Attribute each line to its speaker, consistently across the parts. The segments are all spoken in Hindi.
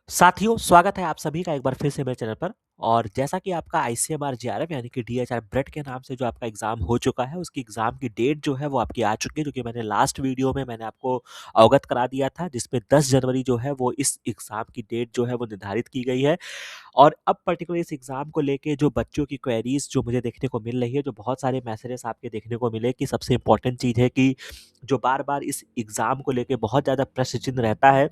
Speaker 1: साथियों, स्वागत है आप सभी का एक बार फिर से मेरे चैनल पर। और जैसा कि आपका आईसीएमआर जेआरएफ यानी कि डीएचआर ब्रेड के नाम से जो आपका एग्ज़ाम हो चुका है, उसकी एग्ज़ाम की डेट जो है वो आपकी आ चुकी है, जो कि मैंने लास्ट वीडियो में मैंने आपको अवगत करा दिया था, जिसमें 10 जनवरी जो है वो इस एग्ज़ाम की डेट जो है वो निर्धारित की गई है। और अब पर्टिकुलर इस एग्ज़ाम को लेके जो बच्चों की क्वेरीज़ जो मुझे देखने को मिल रही है, जो बहुत सारे मैसेजेस आपके देखने को मिले कि सबसे इम्पोर्टेंट चीज़ है कि जो बार-बार इस एग्ज़ाम को लेके बहुत ज़्यादा प्रश्न चिन्ह रहता है,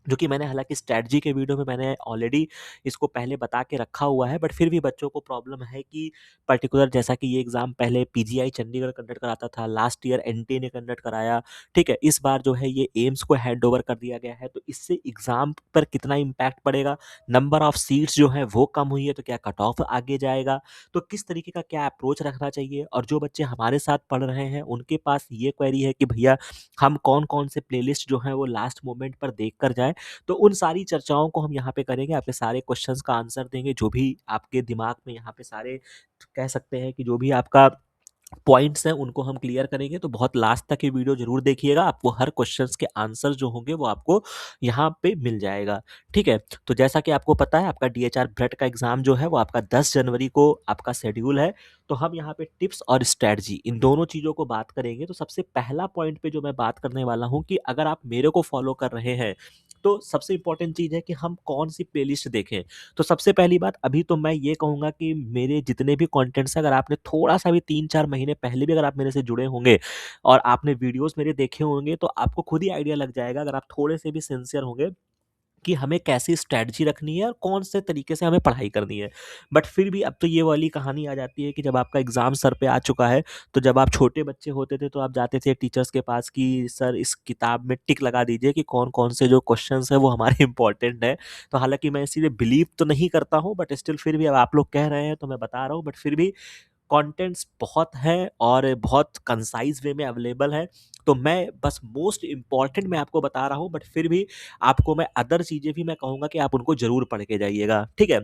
Speaker 1: जो कि मैंने हालाँकि स्ट्रैटेजी के वीडियो में मैंने ऑलरेडी इसको पहले बता के रखा हुआ है, बट फिर भी बच्चों को प्रॉब्लम है कि पर्टिकुलर जैसा कि ये एग्ज़ाम पहले पीजीआई चंडीगढ़ कंडक्ट कराता था, लास्ट ईयर एनटीए ने कंडक्ट कराया, ठीक है? इस बार जो है ये एम्स को हैंडओवर कर दिया गया है, तो इससे एग्ज़ाम पर कितना इम्पैक्ट पड़ेगा? नंबर ऑफ सीट्स जो हैं वो कम हुई है, तो क्या कट ऑफ आगे जाएगा? तो किस तरीके का क्या अप्रोच रखना चाहिए? और जो बच्चे हमारे साथ पढ़ रहे हैं, उनके पास ये क्वेरी है कि भैया हम कौन-कौन से प्लेलिस्ट जो हैं वो लास्ट मोमेंट पर देख कर जाएँ। तो उन सारी चर्चाओं को हम यहाँ पे करेंगे, आपके सारे क्वेश्चंस का आंसर देंगे, जो भी आपके दिमाग में यहाँ पे सारे कह सकते हैं कि जो भी आपका पॉइंट्स हैं उनको हम क्लियर करेंगे। तो बहुत लास्ट तक ये वीडियो ज़रूर देखिएगा, आपको हर क्वेश्चंस के आंसर जो होंगे वो आपको यहाँ पे मिल जाएगा, ठीक है? तो जैसा कि आपको पता है, आपका डीएचआर ब्रेड का एग्ज़ाम जो है वो आपका 10 जनवरी को आपका शेड्यूल है। तो हम यहाँ पे टिप्स और स्ट्रैटेजी इन दोनों चीज़ों को बात करेंगे। तो सबसे पहला पॉइंट पे जो मैं बात करने वाला हूँ कि अगर आप मेरे को फॉलो कर रहे हैं, तो सबसे इम्पोर्टेंट चीज़ है कि हम कौन-सी प्लेलिस्ट देखें। तो सबसे पहली बात, अभी तो मैं ये कहूँगा कि मेरे जितने भी कंटेंट्स हैं, अगर आपने थोड़ा-सा भी 3-4 महीने पहले भी अगर आप मेरे से जुड़े होंगे और आपने वीडियोज़ मेरे देखे होंगे, तो आपको खुद ही आइडिया लग जाएगा, अगर आप थोड़े से भी सिंसियर होंगे, कि हमें कैसी स्ट्रैटेजी रखनी है और कौन से तरीके से हमें पढ़ाई करनी है। बट फिर भी अब तो ये वाली कहानी आ जाती है कि जब आपका एग्ज़ाम सर पे आ चुका है, तो जब आप छोटे बच्चे होते थे, तो आप जाते थे टीचर्स के पास कि सर इस किताब में टिक लगा दीजिए कि कौन-कौन से जो क्वेश्चंस हैं वो हमारे इम्पोर्टेंट हैं। तो हालाँकि मैं इसीलिए बिलीव तो नहीं करता हूँ, बट स्टिल फिर भी अब आप लोग कह रहे हैं तो मैं बता रहा हूँ, बट फिर भी कंटेंट्स बहुत हैं और बहुत कंसाइज़ वे में अवेलेबल है। तो मैं बस मोस्ट इम्पोर्टेंट मैं आपको बता रहा हूँ, बट फिर भी आपको मैं अदर चीज़ें भी मैं कहूँगा कि आप उनको ज़रूर पढ़ के जाइएगा, ठीक है?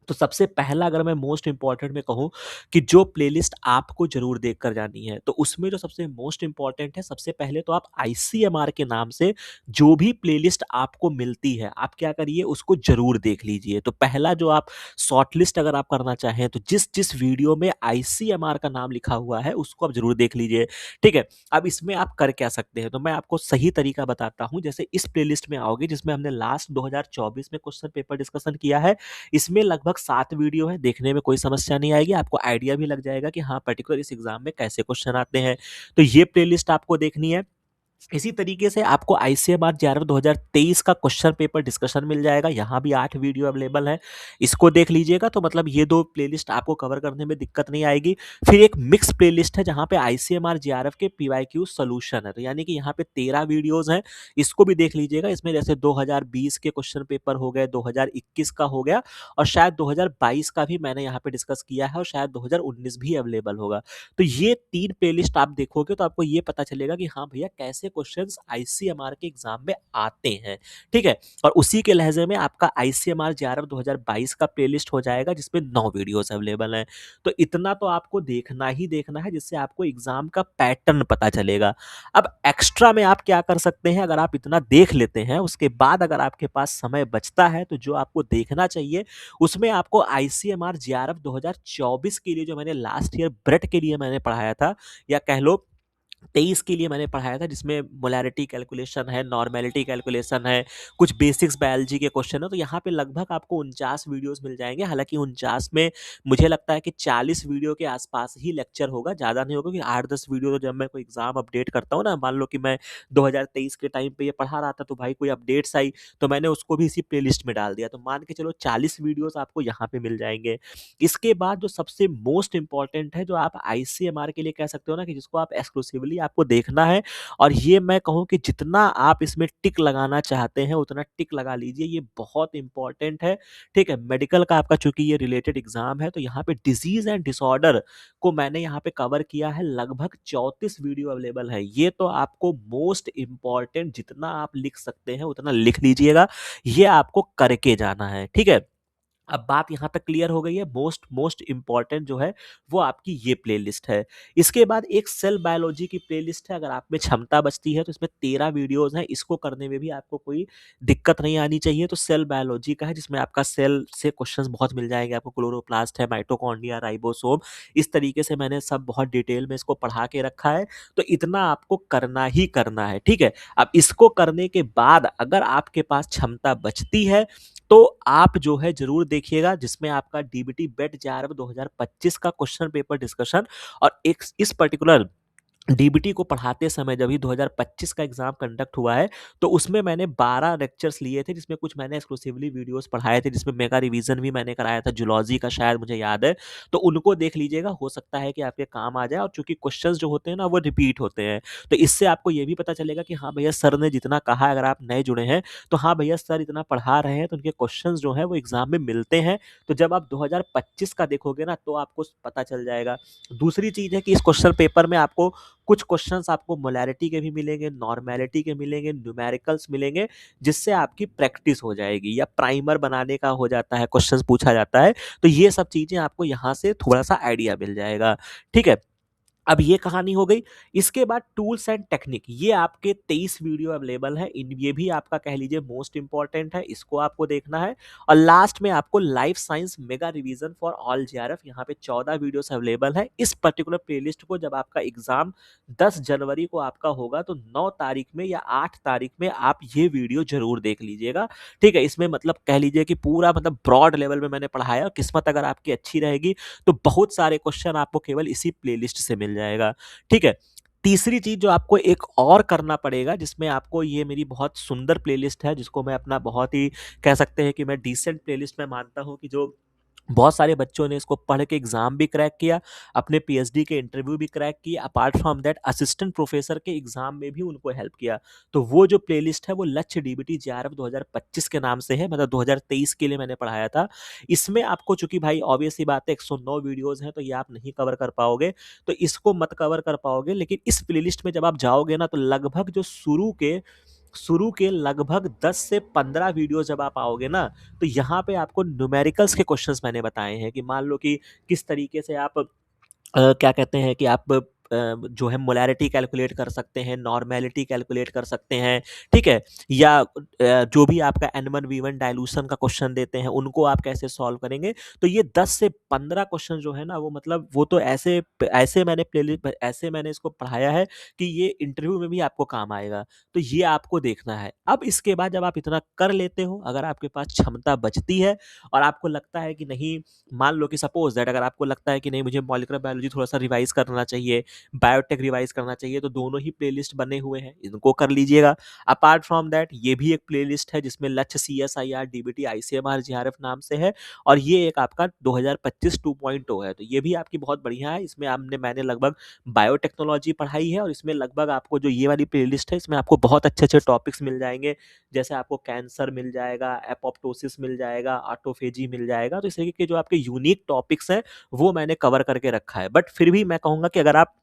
Speaker 1: तो सबसे पहला अगर मैं मोस्ट इम्पोर्टेंट में कहूँ कि जो प्लेलिस्ट आपको ज़रूर देख कर जानी है, तो उसमें जो सबसे मोस्ट इम्पोर्टेंट है, सबसे पहले तो आप आईसीएमआर के नाम से जो भी प्लेलिस्ट आपको मिलती है, आप क्या करिए उसको ज़रूर देख लीजिए। तो पहला जो आप शॉर्ट लिस्ट अगर आप करना चाहें, तो जिस-जिस वीडियो में आईसीएमआर का नाम लिखा हुआ है, उसको आप ज़रूर देख लीजिए, ठीक है? अब इसमें आप कर क्या सकते हैं, तो मैं आपको सही तरीका बताता हूँ। जैसे इस प्लेलिस्ट में आओगे जिसमें हमने लास्ट 2024 में क्वेश्चन पेपर डिस्कशन किया है, इसमें लगभग 7 वीडियो है, देखने में कोई समस्या नहीं आएगी, आपको आइडिया भी लग जाएगा कि हाँ, पर्टिकुलर इस एग्ज़ाम में कैसे क्वेश्चन आते हैं। तो ये प्लेलिस्ट आपको देखनी है। इसी तरीके से आपको आईसीएमआर जेआरएफ 2023 का क्वेश्चन पेपर डिस्कशन मिल जाएगा, यहाँ भी 8 वीडियो अवेलेबल हैं, इसको देख लीजिएगा। तो मतलब ये 2 प्लेलिस्ट आपको कवर करने में दिक्कत नहीं आएगी। फिर एक मिक्स प्लेलिस्ट है जहाँ पे आईसीएमआर जेआरएफ के पीवाईक्यू सॉल्यूशन है, तो यानी कि यहाँ पे 13 वीडियोज़ हैं, इसको भी देख लीजिएगा। इसमें जैसे 2020 के क्वेश्चन पेपर हो गए, 2021 का हो गया और शायद 2022 का भी मैंने यहाँ पे डिस्कस किया है और शायद 2019 भी अवेलेबल होगा। तो ये 3 प्लेलिस्ट आप देखोगे तो आपको ये पता चलेगा कि हाँ भैया, कैसे क्वेश्चंस आईसीएमआर के एग्जाम में आते हैं, ठीक है? और उसी के लहजे में आपका आईसीएमआर जेआरएफ 2022 का प्लेलिस्ट हो जाएगा, जिसमें 9 वीडियोस अवेलेबल हैं। तो इतना तो आपको देखना ही देखना है, जिससे आपको एग्जाम का पैटर्न पता चलेगा। अब एक्स्ट्रा में आप क्या कर सकते हैं, अगर आप इतना देख लेते हैं, उसके बाद अगर आपके पास समय बचता है, तो जो आपको देखना चाहिए, उसमें आपको आईसीएमआर जेआरएफ 2024 के लिए जो मैंने लास्ट ईयर ब्रेड के लिए मैंने पढ़ाया था, या कह लो 23 के लिए मैंने पढ़ाया था, जिसमें मोलैरिटी कैलकुलेशन है, नॉर्मेलिटी कैलकुलेशन है, कुछ बेसिक्स बायोलॉजी के क्वेश्चन है, तो यहाँ पे लगभग आपको 49 वीडियोस मिल जाएँगे। हालाँकि 49 में मुझे लगता है कि 40 वीडियो के आसपास ही लेक्चर होगा, ज़्यादा नहीं होगा, क्योंकि 8-10 वीडियो तो जब मैं कोई एग्ज़ाम अपडेट करता हूँ ना, मान लो कि मैं 2023 के टाइम पे ये पढ़ा रहा था, तो भाई कोई अपडेट्स आई, तो मैंने उसको भी इसी प्लेलिस्ट में डाल दिया। तो मान के चलो 40 वीडियोस आपको यहाँ पे मिल जाएँगे। इसके बाद जो सबसे मोस्ट इम्पोर्टेंट है, जो आप आईसीएमआर के लिए कह सकते हो ना, कि जिसको आप एक्सक्लूसिवली आपको देखना है, और ये मैं कहूँ कि जितना आप इसमें टिक लगाना चाहते हैं उतना टिक लगा लीजिए, ये बहुत इंपॉर्टेंट है, ठीक है? मेडिकल का आपका चूंकि ये रिलेटेड एग्जाम है, तो यहाँ पे डिजीज एंड डिसऑर्डर को मैंने यहाँ पे कवर किया है, लगभग 34 वीडियो अवेलेबल है। ये तो आपको मोस्ट इम्पॉर्टेंट जितना आप लिख सकते हैं उतना लिख लीजिएगा, ये आपको करके जाना है, ठीक है? अब बात यहाँ तक क्लियर हो गई है। मोस्ट मोस्ट इम्पॉर्टेंट जो है वो आपकी ये प्लेलिस्ट है। इसके बाद एक सेल बायोलॉजी की प्लेलिस्ट है। अगर आप में क्षमता बचती है तो इसमें 13 वीडियोज़ हैं। इसको करने में भी आपको कोई दिक्कत नहीं आनी चाहिए। तो सेल बायोलॉजी का है जिसमें आपका सेल से क्वेश्चंस बहुत मिल जाएँगे आपको। क्लोरोप्लास्ट है, माइटोकॉन्ड्रिया, राइबोसोम, इस तरीके से मैंने सब बहुत डिटेल में इसको पढ़ा के रखा है। तो इतना आपको करना ही करना है, ठीक है? अब इसको करने के बाद अगर आपके पास क्षमता बचती है तो आप जो है ज़रूर देखिएगा जिसमें आपका डीबीटी बेट जेआरएफ 2025 का क्वेश्चन पेपर डिस्कशन और एक इस पर्टिकुलर डीबीटी को पढ़ाते समय जब ही 2025 का एग्जाम कंडक्ट हुआ है, तो उसमें मैंने 12 लेक्चर्स लिए थे जिसमें कुछ मैंने एक्सक्लूसिवली वीडियोस पढ़ाए थे जिसमें मेगा रिवीजन भी मैंने कराया था जूलॉजी का, शायद मुझे याद है। तो उनको देख लीजिएगा, हो सकता है कि आपके काम आ जाए। और चूंकि क्वेश्चंस जो होते हैं ना वो रिपीट होते हैं, तो इससे आपको ये भी पता चलेगा कि हाँ भैया सर ने जितना कहा है, अगर आप नए जुड़े हैं तो हाँ भैया सर इतना पढ़ा रहे हैं तो उनके क्वेश्चन जो है वो एग्जाम में मिलते हैं। तो जब आप 2025 का देखोगे ना तो आपको पता चल जाएगा। दूसरी चीज है कि इस क्वेश्चन पेपर में आपको कुछ क्वेश्चंस आपको मोलैरिटी के भी मिलेंगे, नॉर्मेलिटी के मिलेंगे, न्यूमेरिकल्स मिलेंगे, जिससे आपकी प्रैक्टिस हो जाएगी। या प्राइमर बनाने का हो जाता है, क्वेश्चंस पूछा जाता है, तो ये सब चीजें आपको यहाँ से थोड़ा सा आइडिया मिल जाएगा, ठीक है। अब ये कहानी हो गई। इसके बाद टूल्स एंड टेक्निक, ये आपके 23 वीडियो अवेलेबल है। इन ये भी आपका कह लीजिए मोस्ट इंपॉर्टेंट है, इसको आपको देखना है। और लास्ट में आपको life science mega revision for all JRF, यहाँ पे 14 वीडियोस अवेलेबल है। इस पर्टिकुलर प्लेलिस्ट को जब आपका एग्जाम 10 जनवरी को आपका होगा तो 9 तारीख में या 8 तारीख में आप ये वीडियो जरूर देख लीजिएगा, ठीक है। इसमें मतलब कह लीजिए कि पूरा मतलब ब्रॉड लेवल में मैंने पढ़ाया। और किस्मत अगर आपकी अच्छी रहेगी तो बहुत सारे क्वेश्चन आपको केवल इसी प्लेलिस्ट से मिल जाएगा, ठीक है। तीसरी चीज जो आपको एक और करना पड़ेगा, जिसमें आपको ये मेरी बहुत सुंदर प्लेलिस्ट है जिसको मैं अपना बहुत ही कह सकते हैं कि मैं डिसेंट प्लेलिस्ट में मानता हूँ, कि जो बहुत सारे बच्चों ने इसको पढ़ के एग्जाम भी क्रैक किया, अपने पीएचडी के इंटरव्यू भी क्रैक किए, apart from that assistant professor के एग्जाम में भी उनको हेल्प किया। तो वो जो प्लेलिस्ट है वो लक्ष्य डीबीटी जेआरएफ 2025 के नाम से है, मतलब 2023 के लिए मैंने पढ़ाया था। इसमें आपको, चूंकि भाई ऑब्वियस सी बात है 109 वीडियोस हैं तो ये आप नहीं कवर कर पाओगे, तो इसको मत कवर कर पाओगे। लेकिन इस प्लेलिस्ट में जब आप जाओगे ना तो लगभग जो शुरू के लगभग 10 से 15 वीडियो जब आप आओगे ना, तो यहाँ पे आपको न्यूमेरिकल्स के क्वेश्चंस मैंने बताए हैं कि मान लो कि किस तरीके से आप क्या कहते हैं कि आप जो है मोलैरिटी कैलकुलेट कर सकते हैं, नॉर्मेलिटी कैलकुलेट कर सकते हैं, ठीक है? या जो भी आपका N1 V1 डाइल्यूशन का क्वेश्चन देते हैं, उनको आप कैसे सॉल्व करेंगे? तो ये 10 से 15 क्वेश्चन जो है ना वो मतलब वो तो ऐसे मैंने इसको पढ़ाया है कि ये इंटरव्यू में भी आपको काम आएगा। तो ये आपको देखना है। अब इसके बाद जब आप इतना कर लेते हो, अगर आपके पास क्षमता बचती है और आपको लगता है कि नहीं, मान लो कि सपोज दैट अगर आपको लगता है कि नहीं मुझे मॉलिक्यूलर बायोलॉजी थोड़ा सा रिवाइज करना चाहिए, बायोटेक रिवाइज करना चाहिए, तो दोनों ही प्लेलिस्ट बने हुए हैं, इनको कर लीजिएगा। अपार्ट फ्रॉम दैट ये भी एक प्लेलिस्ट है जिसमें लक्ष्य CSIR डीबीटी ICMR JRF नाम से है, और ये एक आपका 2025 2.0 है। तो ये भी आपकी बहुत बढ़िया है। इसमें मैंने लगभग बायोटेक्नोलॉजी पढ़ाई है, और इसमें लगभग आपको जो ये वाली प्लेलिस्ट है इसमें आपको बहुत अच्छे अच्छे टॉपिक्स मिल जाएंगे। जैसे आपको कैंसर मिल जाएगा, एपोप्टोसिस मिल जाएगा, ऑटोफेजी मिल जाएगा। तो इस तरीके के जो आपके यूनिक टॉपिक्स हैं वो मैंने कवर करके रखा है। बट फिर भी मैं कहूँगा कि अगर आप,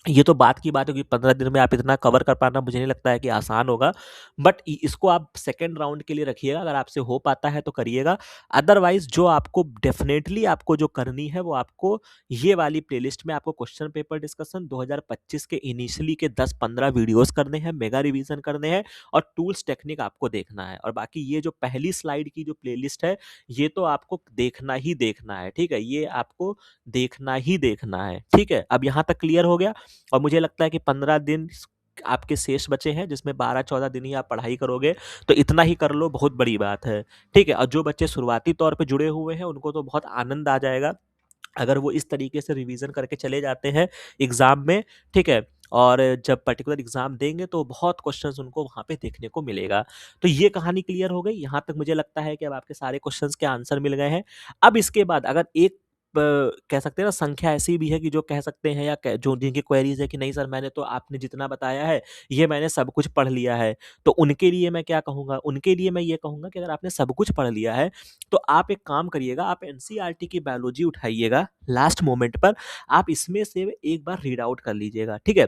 Speaker 1: ये तो बात की बात है कि 15 दिन में आप इतना कवर कर पाना मुझे नहीं लगता है कि आसान होगा। बट इसको आप सेकंड राउंड के लिए रखिएगा, अगर आपसे हो पाता है तो करिएगा। अदरवाइज जो आपको डेफिनेटली आपको जो करनी है वो आपको ये वाली प्लेलिस्ट में आपको क्वेश्चन पेपर डिस्कशन 2025 के इनिशियली के 10-15 वीडियोस करने हैं, मेगा रिवीजन करने हैं, और टूल्स टेक्निक आपको देखना है। और बाकी ये जो पहली स्लाइड की जो प्लेलिस्ट है ये तो आपको देखना ही देखना है, ठीक है। ये आपको देखना ही देखना है, ठीक है। अब यहाँ तक क्लियर हो गया। और मुझे लगता है कि 15 दिन आपके शेष बचे हैं जिसमें 12-14 दिन ही आप पढ़ाई करोगे, तो इतना ही कर लो, बहुत बड़ी बात है, ठीक है। और जो बच्चे शुरुआती तौर पे जुड़े हुए हैं उनको तो बहुत आनंद आ जाएगा अगर वो इस तरीके से रिवीजन करके चले जाते हैं एग्जाम में, ठीक है। और जब पर्टिकुलर एग्जाम देंगे तो बहुत क्वेश्चंस उनको वहाँ पे देखने को मिलेगा। तो ये कहानी क्लियर हो गई। यहाँ तक मुझे लगता है कि अब आपके सारे क्वेश्चंस के आंसर मिल गए हैं। अब इसके बाद अगर एक कह सकते हैं ना संख्या ऐसी भी है कि जो कह सकते हैं या जो जिनकी क्वेरीज है कि नहीं सर मैंने तो आपने जितना बताया है ये मैंने सब कुछ पढ़ लिया है, तो उनके लिए मैं क्या कहूँगा, उनके लिए मैं ये कहूँगा कि अगर आपने सब कुछ पढ़ लिया है तो आप एक काम करिएगा, आप एनसीईआरटी की बायोलॉजी उठाइएगा लास्ट मोमेंट पर, आप इसमें से एक बार रीड आउट कर लीजिएगा, ठीक है।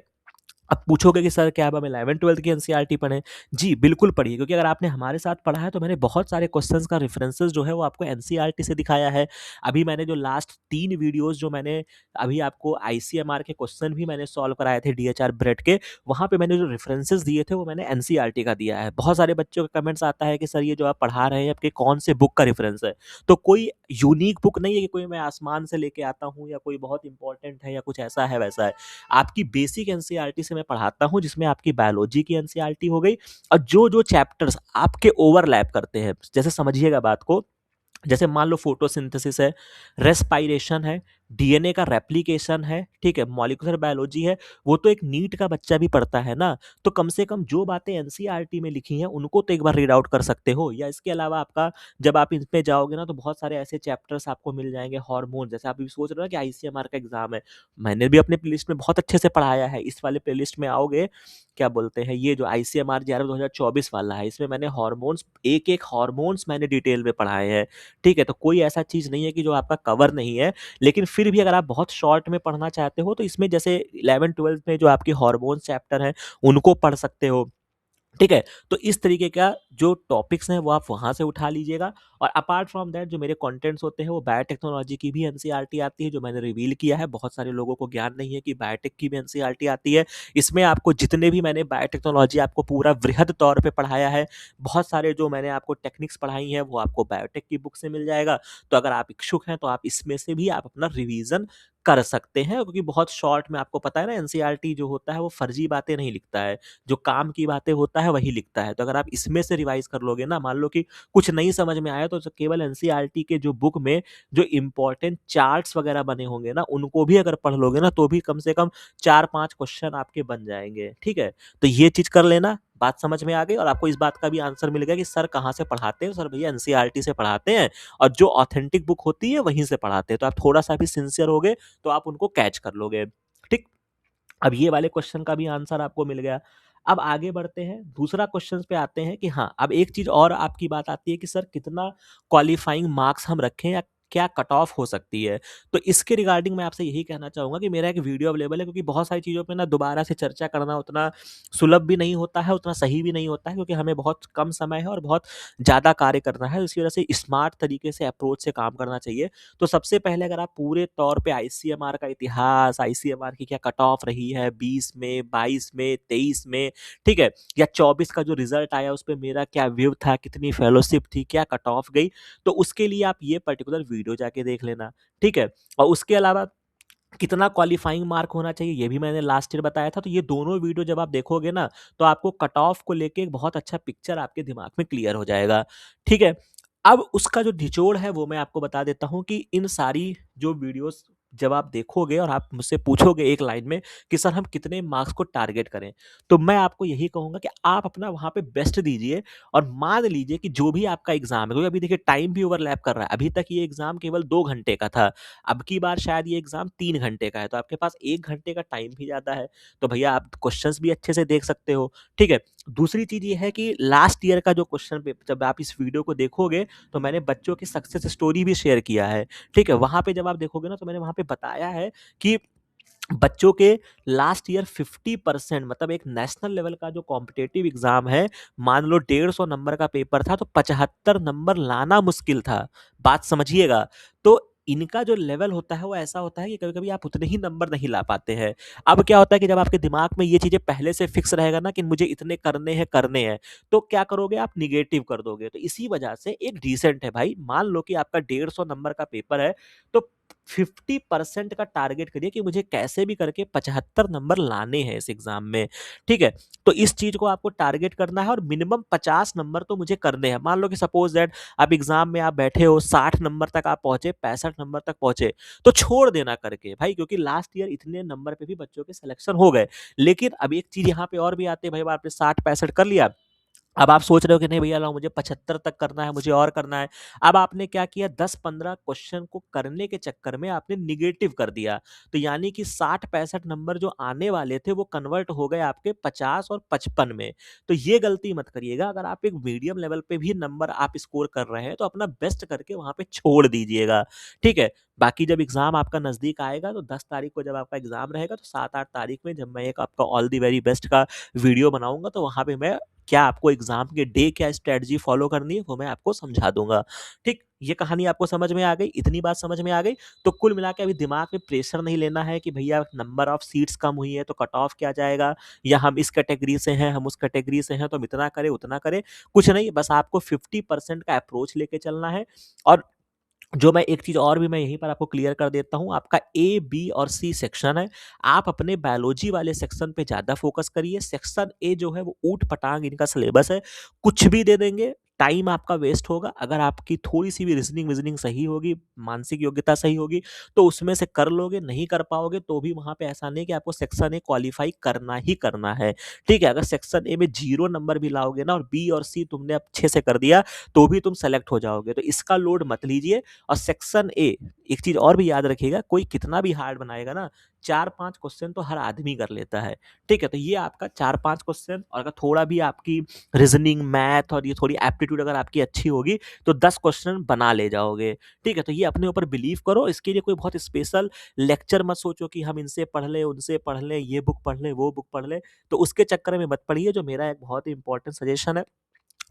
Speaker 1: अब पूछोगे कि सर क्या अब हम 11th-12th की एनसीईआरटी पढ़ें? जी, बिल्कुल पढ़िए, क्योंकि अगर आपने हमारे साथ पढ़ा है तो मैंने बहुत सारे क्वेश्चंस का रेफरेंसेस जो है वो आपको एनसीईआरटी से दिखाया है। अभी मैंने जो लास्ट 3 वीडियोज़ जो मैंने अभी आपको आईसीएमआर के क्वेश्चन भी मैंने सॉल्व कराए थे डीएचआर ब्रेड के, वहाँ पे मैंने जो रेफरेंसेस दिए थे वो मैंने एनसीईआरटी का दिया है। बहुत सारे बच्चों का कमेंट्स आता है कि सर ये जो आप पढ़ा रहे हैं आपके कौन से बुक का रेफरेंस है? तो कोई यूनिक बुक नहीं है कि कोई मैं आसमान से लेके आता हूँ या कोई बहुत इंपॉर्टेंट है या कुछ ऐसा है वैसा है। आपकी बेसिक एनसीईआरटी से मैं पढ़ाता हूँ, जिसमें आपकी बायोलॉजी की एनसीईआरटी हो गई और जो-जो चैप्टर्स आपके ओवरलैप करते हैं, जैसे समझिएगा बात को, जैसे मान लो फोटोसिंथेसिस है, रेस्पायरेशन है, डीएनए का रेप्लिकेशन है, ठीक है, मॉलिक्यूलर बायोलॉजी है, वो तो एक नीट का बच्चा भी पढ़ता है ना, तो कम से कम जो बातें एनसीईआरटी में लिखी हैं उनको तो एक बार रीड आउट कर सकते हो। या इसके अलावा आपका जब आप इसमें जाओगे ना तो बहुत सारे ऐसे चैप्टर्स आपको मिल जाएंगे, हार्मोन, जैसे आप भी सोच रहे हो ना कि आईसीएमआर का एग्जाम है, मैंने भी अपने प्लेलिस्ट में बहुत अच्छे से पढ़ाया है। इस वाले प्लेलिस्ट में आओगे, क्या बोलते हैं, ये जो आईसीएमआर जेआरएफ 2024 वाला है, इसमें मैंने हार्मोन्स, एक-एक हार्मोन्स मैंने डिटेल में पढ़ाए हैं। ठीक है? तो कोई ऐसा चीज़ नहीं है कि जो आपका कवर नहीं है, लेकिन फिर भी अगर आप बहुत शॉर्ट में पढ़ना चाहते हो, तो इसमें जैसे 11th-12th में जो आपके हार्मोन्स चैप्टर हैं, उनको पढ़ सकते हो। ठीक है? तो इस तरीके का जो टॉपिक्स हैं वो आप वहाँ से उठा लीजिएगा और अपार्ट फ्रॉम दैट जो मेरे कंटेंट्स होते हैं वो बायोटेक्नोलॉजी की भी एनसीईआरटी आती है, जो मैंने रिवील किया है। बहुत सारे लोगों को ज्ञान नहीं है कि बायोटेक की भी एनसीईआरटी आती है। इसमें आपको जितने भी मैंने बायोटेक्नोलॉजी आपको पूरा वृहद तौर पे पढ़ाया है, बहुत सारे जो मैंने आपको टेक्निक्स पढ़ाई हैं वो आपको बायोटेक की बुक से मिल जाएगा। तो अगर आप इच्छुक हैं तो आप इसमें से भी आप अपना रिवीजन कर सकते हैं, क्योंकि बहुत शॉर्ट में आपको पता है ना, एनसीईआरटी जो होता है वो फर्जी बातें नहीं लिखता है, जो काम की बातें होता है वही लिखता है। तो अगर आप इसमें से रिवाइज़ कर लोगे ना, मान लो कि कुछ नहीं समझ में आया, तो केवल एनसीईआरटी के जो बुक में जो इम्पोर्टेंट चार्ट्स वगैरह बने होंगे ना, उनको भी अगर पढ़ लोगे ना, तो भी कम से कम 4-5 क्वेश्चन आपके बन जाएँगे, ठीक है? तो ये चीज़ कर लेना, बात समझ में आ गई और आपको इस बात का भी आंसर मिल गया कि सर कहाँ से पढ़ाते हैं? सर भैया एनसीईआरटी से पढ़ाते हैं और जो ऑथेंटिक बुक होती है वहीं से पढ़ाते हैं। तो आप थोड़ा-सा भी सिंसियर होगे, तो आप उनको कैच कर लोगे, ठीक? अब ये वाले क्वेश्चन का भी आंसर आपको मिल गया। अब आगे बढ़ते हैं, दूसरा क्वेश्चंस पे आते हैं कि हाँ, अब एक चीज़ और आपकी बात आती है कि सर कितना क्वालिफाइंग मार्क्स हम रखें या क्या कट ऑफ हो सकती है? तो इसके रिगार्डिंग मैं आपसे यही कहना चाहूँगा कि मेरा एक वीडियो अवेलेबल है, क्योंकि बहुत सारी चीज़ों पे ना दोबारा से चर्चा करना उतना सुलभ भी नहीं होता है, उतना सही भी नहीं होता है, क्योंकि हमें बहुत कम समय है और बहुत ज़्यादा कार्य करना है। इसी वजह से स्मार्ट तरीके से अप्रोच से काम करना चाहिए। तो सबसे पहले अगर आप पूरे तौर पे आईसीएमआर का इतिहास, आईसीएमआर की क्या कट ऑफ रही है 20 में, 22 में, 23 में, ठीक है? या 24 का जो रिज़ल्ट आया उसपे मेरा क्या व्यू था, कितनी फेलोशिप थी, क्या कट ऑफ गई, तो उसके लिए आप ये पर्टिकुलर वीडियो जाके देख लेना, ठीक है? और उसके अलावा कितना क्वालिफाइंग मार्क होना चाहिए ये भी मैंने लास्ट ईयर बताया था। तो ये दोनों वीडियो जब आप देखोगे ना, तो आपको कट ऑफ को लेके एक बहुत अच्छा पिक्चर आपके दिमाग में क्लियर हो जाएगा, ठीक है? अब उसका जो निचोड़ है वो मैं आपको बता देता हूँ कि इन सारी जो वीडियोज़ जब आप देखोगे और आप मुझसे पूछोगे एक लाइन में कि सर हम कितने मार्क्स को टारगेट करें? तो मैं आपको यही कहूँगा कि आप अपना वहाँ पे बेस्ट दीजिए और मान लीजिए कि जो भी आपका एग्ज़ाम है, क्योंकि अभी देखिए टाइम भी ओवरलैप कर रहा है। अभी तक ये एग्ज़ाम केवल 2 घंटे का था। अब की बार शायद ये एग्ज़ाम 3 घंटे का है, तो आपके पास 1 घंटे का टाइम भी ज़्यादा है। तो भैया आप क्वेश्चंस भी अच्छे से देख सकते हो, ठीक है? दूसरी चीज़ ये है कि लास्ट ईयर का जो क्वेश्चन पेपर जब आप इस वीडियो को देखोगे, तो मैंने बच्चों की सक्सेस स्टोरी भी शेयर किया है, ठीक है? वहाँ पे जब आप देखोगे ना, तो मैंने वहाँ पे बताया है कि बच्चों के लास्ट ईयर 50% मतलब एक नेशनल लेवल का जो कॉम्पिटिटिव एग्जाम है, मान लो 150 नंबर का पेपर था तो 75 नंबर लाना मुश्किल था। बात समझिएगा। तो इनका जो लेवल होता है वो ऐसा होता है कि कभी-कभी आप उतने ही नंबर नहीं ला पाते हैं। अब क्या होता है कि जब आपके दिमाग में ये चीज़ें पहले से फिक्स रहेगा ना कि मुझे इतने करने हैं, तो क्या करोगे आप नेगेटिव कर दोगे। तो इसी वजह से एक डिसेंट है भाई, मान लो कि आपका 150 नंबर का पेपर है, तो 50% का टारगेट करिए कि मुझे कैसे भी करके 75 नंबर लाने हैं इस एग्जाम में, ठीक है? तो इस चीज़ को आपको टारगेट करना है और मिनिमम 50 नंबर तो मुझे करने हैं। मान लो कि सपोज़ दैट आप एग्जाम में आप बैठे हो, 60 नंबर तक आप पहुँचे, 65 नंबर तक पहुँचे, तो छोड़ देना करके भाई, क्योंकि लास्ट ईयर इतने नंबर पे भी बच्चों के सिलेक्शन हो गए। लेकिन अब एक चीज़ यहाँ पे और भी आती है, भाई आपने 60-65 कर लिया, अब आप सोच रहे हो कि नहीं भैया लाओ मुझे 75 तक करना है, मुझे और करना है। अब आपने क्या किया, 10-15 क्वेश्चन को करने के चक्कर में आपने नेगेटिव कर दिया। तो यानी कि 60-65 नंबर जो आने वाले थे वो कन्वर्ट हो गए आपके 50 और 55 में। तो ये गलती मत करिएगा। अगर आप एक मीडियम लेवल पे भी नंबर आप स्कोर कर रहे हैं तो अपना बेस्ट करके वहाँ पे छोड़ दीजिएगा। ठीक है? बाकी जब एग्ज़ाम आपका नज़दीक आएगा तो 10 तारीख को जब आपका एग्ज़ाम रहेगा तो 7-8 तारीख में जब मैं एक आपका ऑल द वेरी बेस्ट का वीडियो बनाऊँगा तो वहाँ पे मैं क्या आपको एग्ज़ाम के डे क्या स्ट्रैटेजी फ़ॉलो करनी है, वो मैं आपको समझा दूँगा। ठीक? ये कहानी आपको समझ में आ गई? इतनी बात समझ में आ गई? तो कुल मिला के अभी दिमाग में प्रेशर नहीं लेना है कि भैया नंबर ऑफ सीट्स कम हुई है तो कट ऑफ क्या जाएगा, या हम इस कैटेगरी से हैं, हम उस कैटेगरी से हैं तो हम इतना करें, उतना करें। कुछ नहीं, बस आपको 50% का अप्रोच लेके चलना है। और जो मैं एक चीज़ और भी मैं यहीं पर आपको क्लियर कर देता हूँ, आपका ए, बी और सी सेक्शन है। आप अपने बायोलॉजी वाले सेक्शन पे ज़्यादा फ़ोकस करिए। सेक्शन ए जो है वो ऊट-पटांग इनका सिलेबस है। कुछ भी दे देंगे, टाइम आपका वेस्ट होगा। अगर आपकी थोड़ी-सी भी रीज़निंग-विज़निंग सही होगी, मानसिक योग्यता सही होगी, तो उसमें से कर लोगे, नहीं कर पाओगे तो भी वहाँ पे ऐसा नहीं है कि आपको सेक्शन ए क्वालीफाई करना ही करना है। ठीक है? अगर सेक्शन ए में 0 नंबर भी लाओगे ना और बी और सी तुमने अच्छे से कर दिया, तो भी तुम सेलेक्ट हो जाओगे। तो इसका लोड मत लीजिए। और सेक्शन ए, एक चीज़ और भी याद रखिएगा, कोई कितना भी हार्ड बनाएगा ना, 4-5 क्वेश्चन तो हर आदमी कर लेता है। ठीक है? तो ये आपका 4-5 क्वेश्चन, और अगर थोड़ा भी आपकी रीज़निंग, मैथ और ये थोड़ी एप्टीट्यूड अगर आपकी अच्छी होगी, तो 10 क्वेश्चन बना ले जाओगे। ठीक है? तो ये अपने ऊपर बिलीव करो। इसके लिए कोई बहुत स्पेशल लेक्चर मत सोचो कि हम इनसे पढ़ लें, उनसे पढ़ लें, ये बुक पढ़ लें, वो बुक पढ़ लें। तो उसके चक्कर में मत पड़िए, जो मेरा एक बहुत ही इम्पोर्टेंट सजेशन है।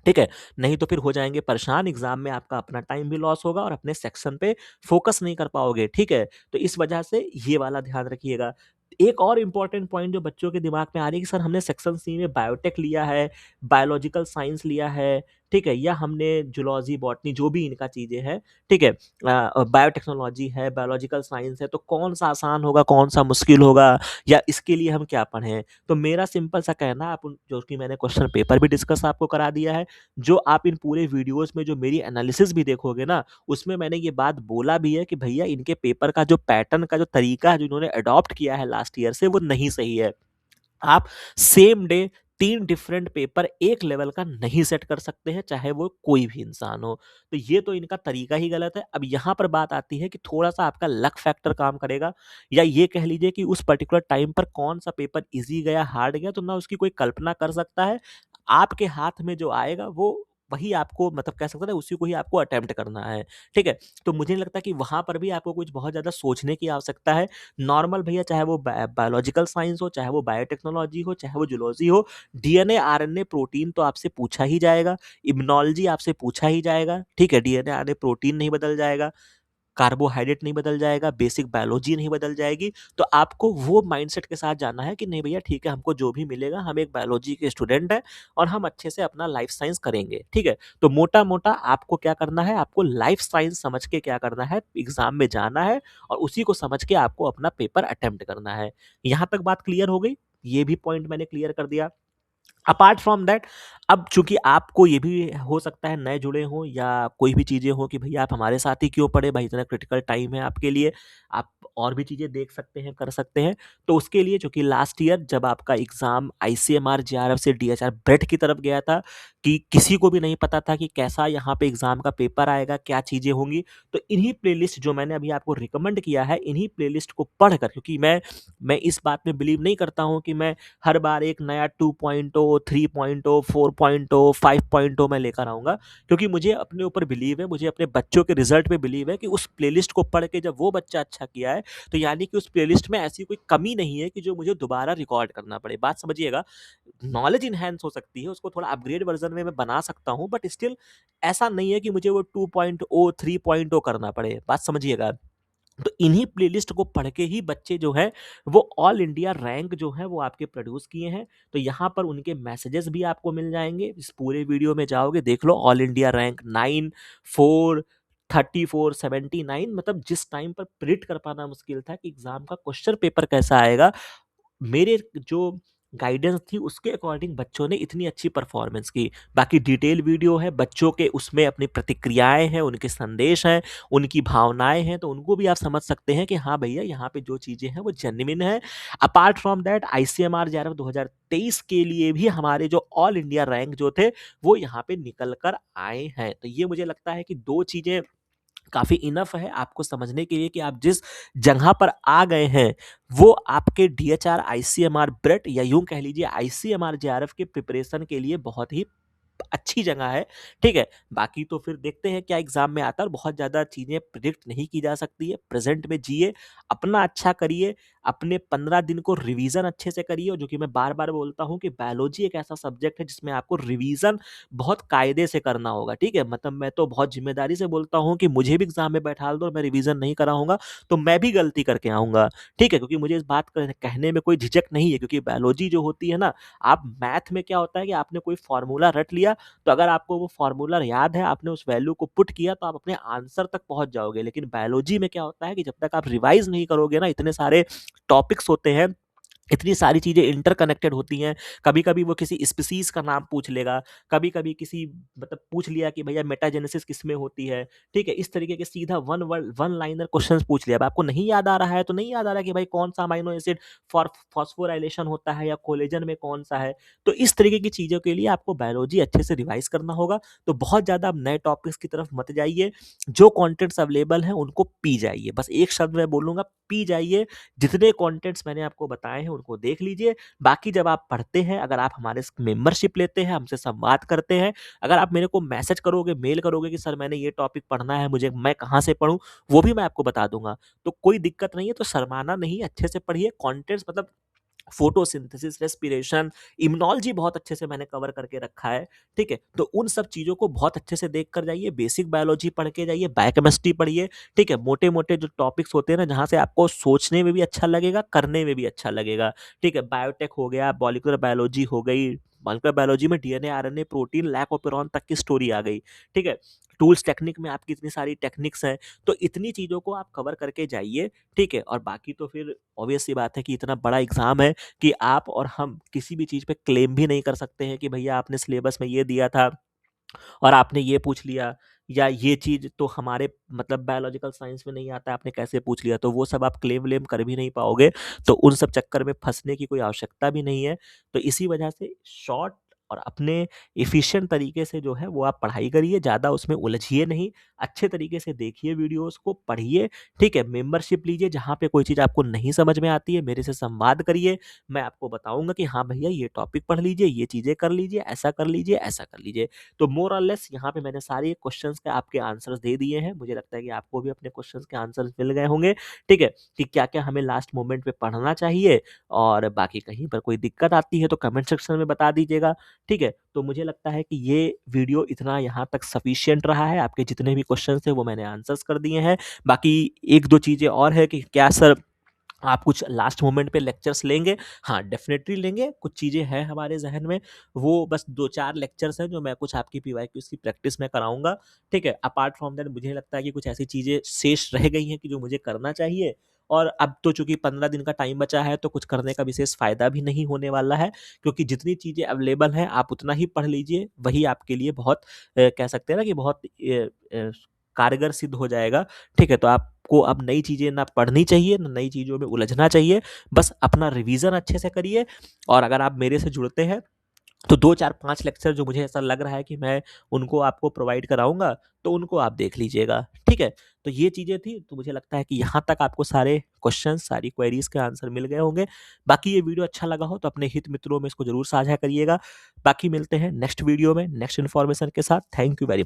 Speaker 1: ठीक है? नहीं तो फिर हो जाएँगे परेशान, एग्ज़ाम में आपका अपना टाइम भी लॉस होगा और अपने सेक्शन पे फ़ोकस नहीं कर पाओगे, ठीक है? तो इस वजह से ये वाला ध्यान रखिएगा। एक और इम्पोर्टेंट पॉइंट जो बच्चों के दिमाग में आ रही है कि सर हमने सेक्शन सी में बायोटेक लिया है, बायोलॉजिकल साइंस लिया है, ठीक है? या हमने जूलॉजी, बॉटनी जो भी इनका चीज़ें हैं, ठीक है? बायोटेक्नोलॉजी है, बायोलॉजिकल साइंस है, तो कौन-सा आसान होगा, कौन-सा मुश्किल होगा, या इसके लिए हम क्या पढ़ें? तो मेरा सिंपल सा कहना है, आप उन जो कि मैंने क्वेश्चन पेपर भी डिस्कस आपको करा दिया है, जो आप इन पूरे वीडियोज़ में जो मेरी एनालिसिस भी देखोगे ना, उसमें मैंने ये बात बोला भी है कि भैया इनके पेपर का जो पैटर्न का जो तरीका है, जो इन्होंने अडॉप्ट किया है लास्ट ईयर से, वो नहीं सही है। आप सेम डे 3 डिफरेंट पेपर एक लेवल का नहीं सेट कर सकते हैं, चाहे वो कोई भी इंसान हो। तो ये तो इनका तरीका ही गलत है। अब यहाँ पर बात आती है कि थोड़ा-सा आपका लक फैक्टर काम करेगा, या ये कह लीजिए कि उस पर्टिकुलर टाइम पर कौन-सा पेपर ईज़ी गया, हार्ड गया, तो ना उसकी कोई कल्पना कर सकता है। आपके हाथ में जो आएगा वो वही आपको, मतलब कह सकते हैं ना, उसी को ही आपको अटेम्प्ट करना है। ठीक है? तो मुझे नहीं लगता कि वहाँ पर भी आपको कुछ बहुत ज़्यादा सोचने की आवश्यकता है। नॉर्मल भैया, चाहे वो बायोलॉजिकल साइंस हो, चाहे वो बायोटेक्नोलॉजी हो, चाहे वो जूलॉजी हो, डीएनए, आरएनए, प्रोटीन तो आपसे पूछा ही जाएगा, इम्यूनोलॉजी आपसे पूछा ही जाएगा, ठीक है? डीएनए, आरएनए, प्रोटीन नहीं बदल जाएगा, कार्बोहाइड्रेट नहीं बदल जाएगा, बेसिक बायोलॉजी नहीं बदल जाएगी। तो आपको वो माइंडसेट के साथ जाना है कि नहीं भैया ठीक है, हमको जो भी मिलेगा, हम एक बायोलॉजी के स्टूडेंट हैं और हम अच्छे से अपना लाइफ साइंस करेंगे, ठीक है? तो मोटा-मोटा आपको क्या करना है, आपको लाइफ साइंस समझ के क्या करना है, एग्ज़ाम में जाना है और उसी को समझ के आपको अपना पेपर अटेम्प्ट करना है। यहाँ तक बात क्लियर हो गई? ये भी पॉइंट मैंने क्लियर कर दिया। अपार्ट फ्रॉम दैट, अब चूँकि आपको ये भी हो सकता है नए जुड़े हों या कोई भी चीज़ें हों कि भैया आप हमारे साथ ही क्यों पढ़े, भाई इतना क्रिटिकल टाइम है आपके लिए, आप और भी चीज़ें देख सकते हैं, कर सकते हैं। तो उसके लिए चूँकि लास्ट ईयर जब आपका एग्ज़ाम आईसीएमआर, जेआरएफ से डीएचआर ब्रेड की तरफ गया था, कि किसी को भी नहीं पता था कि कैसा यहाँ पे एग्ज़ाम का पेपर आएगा, क्या चीज़ें होंगी। तो इन्हीं प्लेलिस्ट जो मैंने अभी आपको रिकमेंड किया है, इन्हीं प्लेलिस्ट को पढ़कर, क्योंकि मैं इस बात में बिलीव नहीं करता हूँ कि मैं हर बार एक नया 2.0, 3.0, 4.0, 5.0 मैं लेकर आऊँगा, क्योंकि मुझे अपने ऊपर बिलीव है, मुझे अपने बच्चों के रिज़ल्ट पे बिलीव है कि उस प्लेलिस्ट को पढ़ के जब वो बच्चा अच्छा किया है, तो यानी कि उस प्लेलिस्ट में ऐसी कोई कमी नहीं है कि जो मुझे दोबारा रिकॉर्ड करना पड़े। बात समझिएगा, नॉलेज एनहांस हो सकती है, उसको थोड़ा अपग्रेड वर्ज़न में मैं बना सकता हूँ, बट स्टिल ऐसा नहीं है कि मुझे वो 2.0, 3.0 करना पड़े। बात समझिएगा। तो इन्हीं प्लेलिस्ट को पढ़ के ही बच्चे जो हैं वो ऑल इंडिया रैंक जो है वो आपके प्रोड्यूस किए हैं। तो यहाँ पर उनके मैसेजेस भी आपको मिल जाएँगे। इस पूरे वीडियो में जाओगे, देख लो, ऑल इंडिया रैंक 9, 4, 34, 79, मतलब जिस टाइम पर प्रिडिक्ट कर पाना मुश्किल था कि एग्ज़ाम का क्वेश्चन पेपर कैसा आएगा, मेरे जो गाइडेंस थी उसके अकॉर्डिंग बच्चों ने इतनी अच्छी परफॉर्मेंस की। बाकी डिटेल वीडियो है, बच्चों के उसमें अपनी प्रतिक्रियाएँ हैं, उनके संदेश हैं, उनकी भावनाएँ हैं, तो उनको भी आप समझ सकते हैं कि हाँ भैया यहाँ पे जो चीज़ें हैं वो जेन्युइन है। Apart from that ICMR JRF 2023 के लिए भी हमारे जो ऑल इंडिया रैंक जो थे वो यहाँ पे निकल कर आए हैं। तो ये मुझे लगता है कि 2 चीज़ें काफ़ी इनफ है आपको समझने के लिए कि आप जिस जगह पर आ गए हैं, वो आपके डीएचआर, आईसीएमआर, ब्रेट या यूँ कह लीजिए आईसीएमआर जेआरएफ के प्रिपरेशन के लिए बहुत ही अच्छी जगह है, ठीक है? बाकी तो फिर देखते हैं क्या एग्ज़ाम में आता है और बहुत ज़्यादा चीज़ें प्रेडिक्ट नहीं की जा सकती है। प्रेज़ेंट में जिए, अपना अच्छा करिए, अपने 15 दिन को रिवीज़न अच्छे से करिए और जो कि मैं बार-बार बोलता हूँ कि बायोलॉजी एक ऐसा सब्जेक्ट है जिसमें आपको रिवीज़न बहुत कायदे से करना होगा, ठीक है? मतलब मैं तो बहुत ज़िम्मेदारी से बोलता हूँ कि मुझे भी एग्ज़ाम में बैठा दो और मैं रिवीज़न नहीं करा हूँगा, तो मैं भी गलती करके आऊँगा, ठीक है? क्योंकि मुझे इस बात कहने में कोई झिझक नहीं है क्योंकि बायोलॉजी जो होती है ना, आप मैथ में क्या होता है कि आपने कोई फ़ॉर्मूला रट लिया तो अगर आपको वो फ़ॉर्मूला याद है, आपने उस वैल्यू को पुट किया तो आप अपने आंसर तक पहुँच जाओगे। लेकिन बायोलॉजी में क्या होता है कि जब तक आप रिवाइज़ नहीं करोगे ना, इतने सारे टॉपिक्स होते हैं, इतनी सारी चीज़ें इंटरकनेक्टेड होती हैं। कभी-कभी वो किसी स्पीशीज़ का नाम पूछ लेगा, कभी-कभी किसी मतलब पूछ लिया कि भैया मेटाजेनेसिस किसमें होती है, ठीक है? इस तरीके के सीधा वन लाइनर क्वेश्चन्स पूछ लिया। अब आपको नहीं याद आ रहा है, तो नहीं याद आ रहा है कि भाई कौन-सा अमाइनो एसिड फॉस्फोराइलेशन होता है या कोलेजन में कौन-सा है। तो इस तरीके की चीज़ों के लिए आपको बायोलॉजी अच्छे से रिवाइज़ करना होगा। तो बहुत ज़्यादा आप नए टॉपिक्स की तरफ मत जाइए। जो कंटेंट्स अवेलेबल हैं, उनको पी जाइए। बस एक शब्द मैं बोलूँगा, पी जाइए। जितने कंटेंट्स मैंने आपको बताए हैं उनको देख लीजिए। बाकी जब आप पढ़ते हैं, अगर आप हमारे स मेंबरशिप लेते हैं, हमसे संवाद करते हैं, अगर आप मेरे को मैसेज करोगे, मेल करोगे कि सर मैंने ये टॉपिक पढ़ना है, मुझे मैं कहाँ से पढ़ूँ? वो भी मैं आपको बता दूँगा। तो कोई दिक्कत नहीं है, तो शर्माना नहीं, अच्छे से पढ़िए। कंटेंट्स मतलब फोटोसिंथेसिस, रेस्पिरेशन, इम्यूनोलॉजी बहुत अच्छे से मैंने कवर करके रखा है, ठीक है? तो उन सब चीज़ों को बहुत अच्छे से देख कर जाइए, बेसिक बायोलॉजी पढ़ के जाइए, बायोकेमिस्ट्री पढ़िए, ठीक है? मोटे-मोटे जो टॉपिक्स होते हैं ना, जहाँ से आपको सोचने में भी अच्छा लगेगा, करने में भी अच्छा लगेगा, ठीक है? बायोटेक हो गया, मॉलिक्यूलर बायोलॉजी हो गई, मॉलिक्यूलर बायोलॉजी में DNA, RNA, protein, lac operon तक की स्टोरी आ गई, ठीक है? टूल्स टेक्निक में आपकी इतनी सारी टेक्निक्स हैं, तो इतनी चीज़ों को आप कवर करके जाइए, ठीक है? और बाकी तो फिर ऑब्वियस सी बात है कि इतना बड़ा एग्ज़ाम है कि आप और हम किसी भी चीज़ पे क्लेम भी नहीं कर सकते हैं कि भैया आपने सिलेबस में ये दिया था और आपने ये पूछ लिया या ये चीज़ तो हमारे मतलब बायोलॉजिकल साइंस में नहीं आता है, आपने कैसे पूछ लिया? तो वो सब आप क्लेम व्लेम कर भी नहीं पाओगे, तो उन सब चक्कर में फँसने की कोई आवश्यकता भी नहीं है। तो इसी वजह से शॉर्ट और अपने एफ़िशिएंट तरीके से जो है वो आप पढ़ाई करिए, ज़्यादा उसमें उलझिए नहीं, अच्छे तरीके से देखिए वीडियोज़ को, पढ़िए, ठीक है? मेंबरशिप लीजिए, जहाँ पे कोई चीज़ आपको नहीं समझ में आती है, मेरे से संवाद करिए, मैं आपको बताऊँगा कि हाँ भैया ये टॉपिक पढ़ लीजिए, ये चीज़ें कर लीजिए, ऐसा कर लीजिए, ऐसा कर लीजिए। तो मोर और लेस यहाँ पे मैंने सारे क्वेश्चंस के आपके आंसर्स दे दिए हैं। मुझे लगता है कि आपको भी अपने क्वेश्चंस के आंसर्स मिल गए होंगे, ठीक है? कि क्या-क्या हमें लास्ट मोमेंट पे पढ़ना चाहिए और बाकी कहीं पर कोई दिक्कत आती है तो कमेंट सेक्शन में बता दीजिएगा, ठीक है? तो मुझे लगता है कि ये वीडियो इतना यहाँ तक सफिशिएंट रहा है। आपके जितने भी क्वेश्चंस थे वो मैंने आंसर्स कर दिए हैं। बाकी 1-2 चीज़ें और है कि क्या सर आप कुछ लास्ट मोमेंट पे लेक्चर्स लेंगे? हाँ, डेफ़िनेटली लेंगे। कुछ चीज़ें हैं हमारे ज़हन में, वो बस 2-4 लेक्चर्स हैं जो मैं कुछ आपकी पीवाईक्यूज़ की प्रैक्टिस में कराऊँगा, ठीक है? अपार्ट फ्रॉम दैट मुझे लगता है कि कुछ ऐसी चीज़ें शेष रह गई हैं कि जो मुझे करना चाहिए और अब तो चूँकि 15 दिन का टाइम बचा है तो कुछ करने का विशेष फ़ायदा भी नहीं होने वाला है, क्योंकि जितनी चीज़ें अवेलेबल हैं आप उतना ही पढ़ लीजिए, वही आपके लिए बहुत कह सकते हैं ना कि बहुत कारगर सिद्ध हो जाएगा, ठीक है? तो आपको अब नई चीज़ें ना पढ़नी चाहिए, ना नई चीज़ों में उलझना चाहिए, बस अपना रिवीज़न अच्छे से करिए और अगर आप मेरे से जुड़ते हैं, तो 2, 4, 5 लेक्चर जो मुझे ऐसा लग रहा है कि मैं उनको आपको प्रोवाइड कराऊँगा, तो उनको आप देख लीजिएगा, ठीक है? तो ये चीज़ें थी, तो मुझे लगता है कि यहाँ तक आपको सारे क्वेश्चन्स, सारी क्वेरीज़ के आंसर मिल गए होंगे। बाकी ये वीडियो अच्छा लगा हो तो अपने हित मित्रों में इसको ज़रूर साझा करिएगा। बाकी मिलते हैं नेक्स्ट वीडियो में, नेक्स्ट इन्फॉर्मेशन के साथ। Thank you very